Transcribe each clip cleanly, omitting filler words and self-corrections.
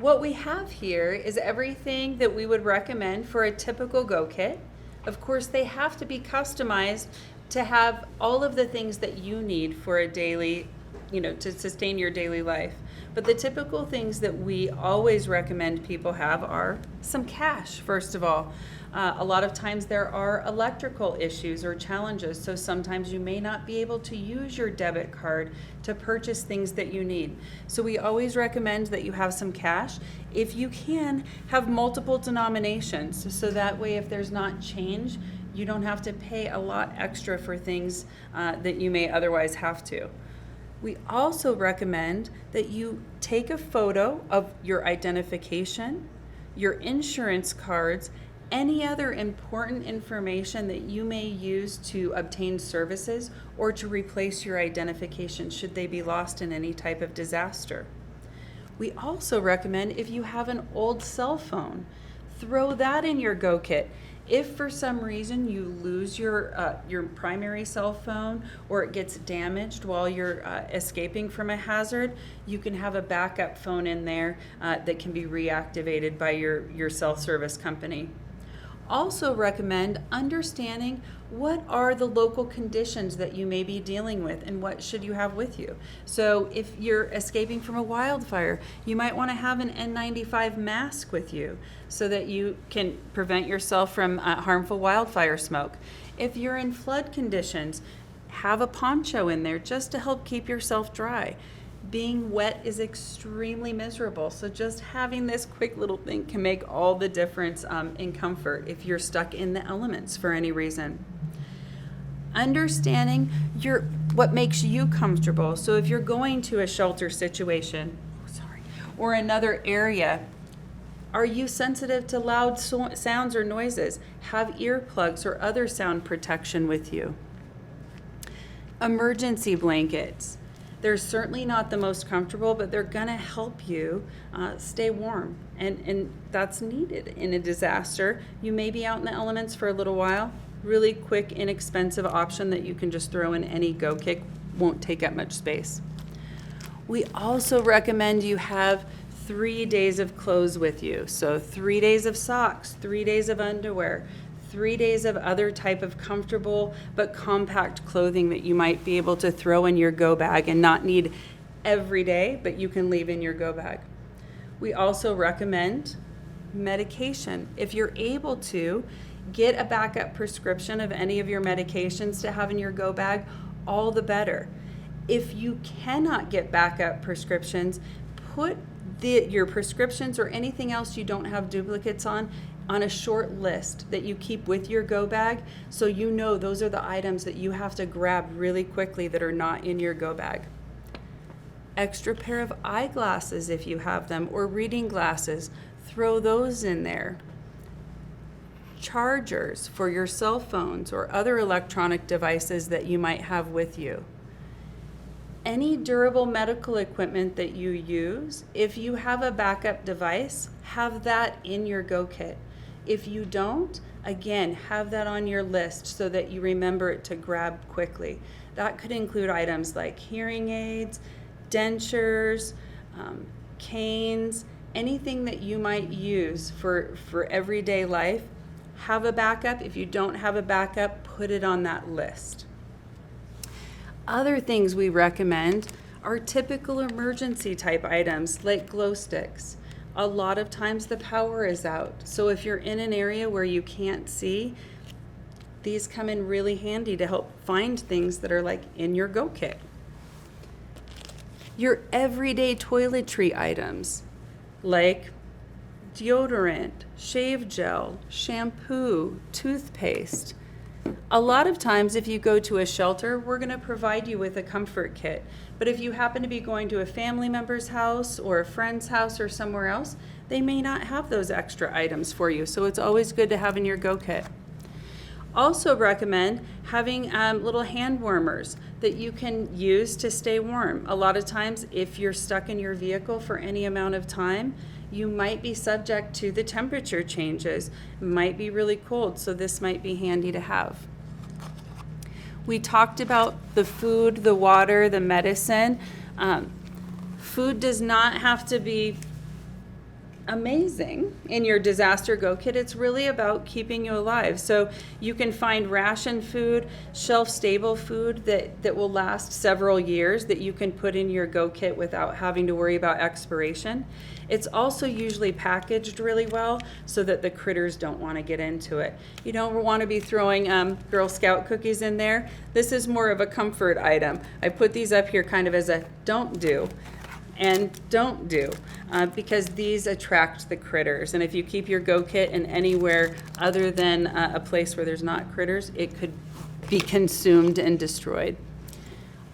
What we have here is everything that we would recommend for a typical Go Kit. Of course, they have to be customized to have all of the things that you need for a daily, to sustain your daily life. But the typical things that we always recommend people have are some cash, first of all. A lot of times there are electrical issues or challenges, so sometimes you may not be able to use your debit card to purchase things that you need. So we always recommend that you have some cash. If you can, have multiple denominations, so that way if there's not change, you don't have to pay a lot extra for things that you may otherwise have to. We also recommend that you take a photo of your identification, your insurance cards, any other important information that you may use to obtain services or to replace your identification should they be lost in any type of disaster. We also recommend if you have an old cell phone, throw that in your Go Kit. If for some reason you lose your primary cell phone or it gets damaged while you're escaping from a hazard, you can have a backup phone in there that can be reactivated by your cell service company. Also recommend understanding what are the local conditions that you may be dealing with and what should you have with you. So if you're escaping from a wildfire, you might want to have an N95 mask with you so that you can prevent yourself from harmful wildfire smoke. If you're in flood conditions, have a poncho in there just to help keep yourself dry. Being wet is extremely miserable, so just having this quick little thing can make all the difference in comfort if you're stuck in the elements for any reason. Understanding what makes you comfortable. So if you're going to a shelter situation, or another area, are you sensitive to loud sounds or noises? Have earplugs or other sound protection with you. Emergency blankets. They're certainly not the most comfortable, but they're going to help you stay warm. And that's needed in a disaster. You may be out in the elements for a little while. Really quick, inexpensive option that you can just throw in any Go Kit. Won't take up much space. We also recommend you have 3 days of clothes with you. So 3 days of socks, 3 days of underwear, 3 days of other type of comfortable but compact clothing that you might be able to throw in your go bag and not need every day, but you can leave in your go bag. We also recommend medication. If you're able to, get a backup prescription of any of your medications to have in your go bag, all the better. If you cannot get backup prescriptions, put your prescriptions or anything else you don't have duplicates on a short list that you keep with your go bag, so you know those are the items that you have to grab really quickly that are not in your go bag. Extra pair of eyeglasses if you have them, or reading glasses, throw those in there. Chargers for your cell phones or other electronic devices that you might have with you. Any durable medical equipment that you use, if you have a backup device, have that in your Go Kit. If you don't, again, have that on your list so that you remember it to grab quickly. That could include items like hearing aids, dentures, canes, anything that you might use for everyday life. Have a backup. If you don't have a backup, put it on that list. Other things we recommend are typical emergency type items like glow sticks. A lot of times the power is out, so if you're in an area where you can't see, these come in really handy to help find things that are like in your Go Kit. Your everyday toiletry items like deodorant, shave gel, shampoo, toothpaste. A lot of times if you go to a shelter, we're going to provide you with a comfort kit. But if you happen to be going to a family member's house or a friend's house or somewhere else, they may not have those extra items for you. So it's always good to have in your Go Kit. Also recommend having little hand warmers that you can use to stay warm. A lot of times if you're stuck in your vehicle for any amount of time, you might be subject to the temperature changes. It might be really cold, so this might be handy to have. We talked about the food, the water, the medicine. Food does not have to be amazing in your disaster go kit. It's really about keeping you alive. So you can find ration food, shelf stable food that will last several years that you can put in your go kit without having to worry about expiration. It's also usually packaged really well so that the critters don't want to get into it. You don't want to be throwing Girl Scout cookies in there. This is more of a comfort item. I put these up here kind of as a don't do and don't do because these attract the critters. And if you keep your go kit in anywhere other than a place where there's not critters, it could be consumed and destroyed.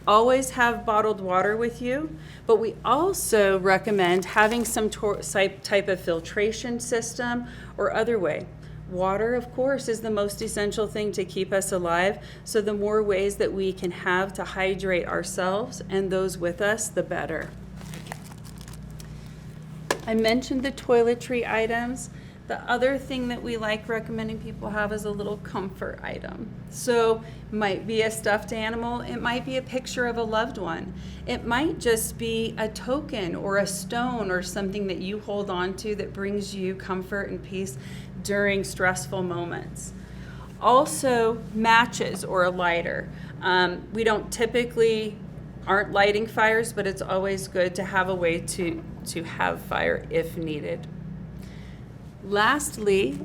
Always have bottled water with you, but we also recommend having some type of filtration system or other way. Water, of course, is the most essential thing to keep us alive, so the more ways that we can have to hydrate ourselves and those with us, the better. I mentioned the toiletry items. The other thing that we like recommending people have is a little comfort item. So it might be a stuffed animal, it might be a picture of a loved one. It might just be a token or a stone or something that you hold on to that brings you comfort and peace during stressful moments. Also, matches or a lighter. We don't typically aren't lighting fires, but it's always good to have a way to have fire if needed. Lastly,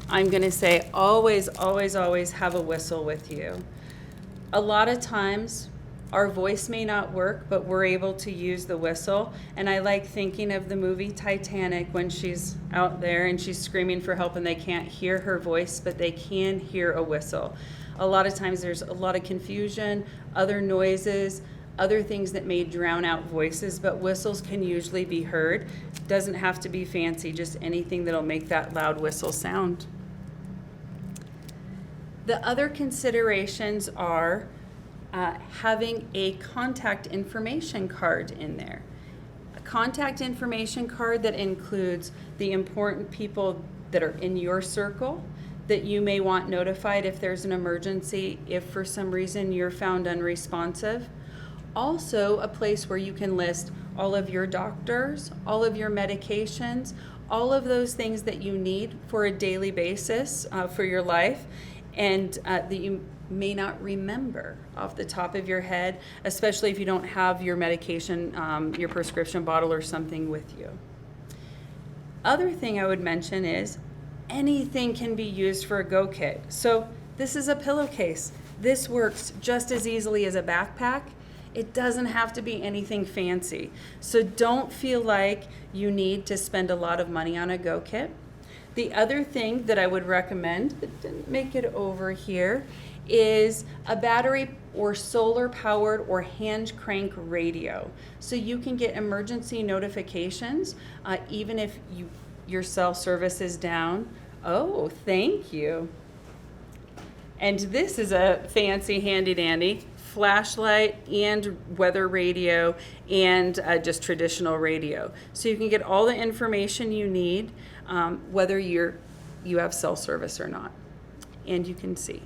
I'm going to say always, always, always have a whistle with you. A lot of times our voice may not work, but we're able to use the whistle. And I like thinking of the movie Titanic when she's out there and she's screaming for help and they can't hear her voice, but they can hear a whistle. A lot of times there's a lot of confusion, other noises, other things that may drown out voices, but whistles can usually be heard. Doesn't have to be fancy, just anything that'll make that loud whistle sound. The other considerations are having a contact information card in there. A contact information card that includes the important people that are in your circle that you may want notified if there's an emergency, if for some reason you're found unresponsive. Also, a place where you can list all of your doctors, all of your medications, all of those things that you need for a daily basis for your life, and that you may not remember off the top of your head, especially if you don't have your medication, your prescription bottle or something with you. Other thing I would mention is anything can be used for a go kit. So this is a pillowcase. This works just as easily as a backpack. It doesn't have to be anything fancy. So don't feel like you need to spend a lot of money on a go kit. The other thing that I would recommend, that didn't make it over here, is a battery or solar powered or hand crank radio. So you can get emergency notifications even if your cell service is down. Oh, thank you. And this is a fancy handy dandy flashlight and weather radio and just traditional radio. So you can get all the information you need whether you have cell service or not. And you can see.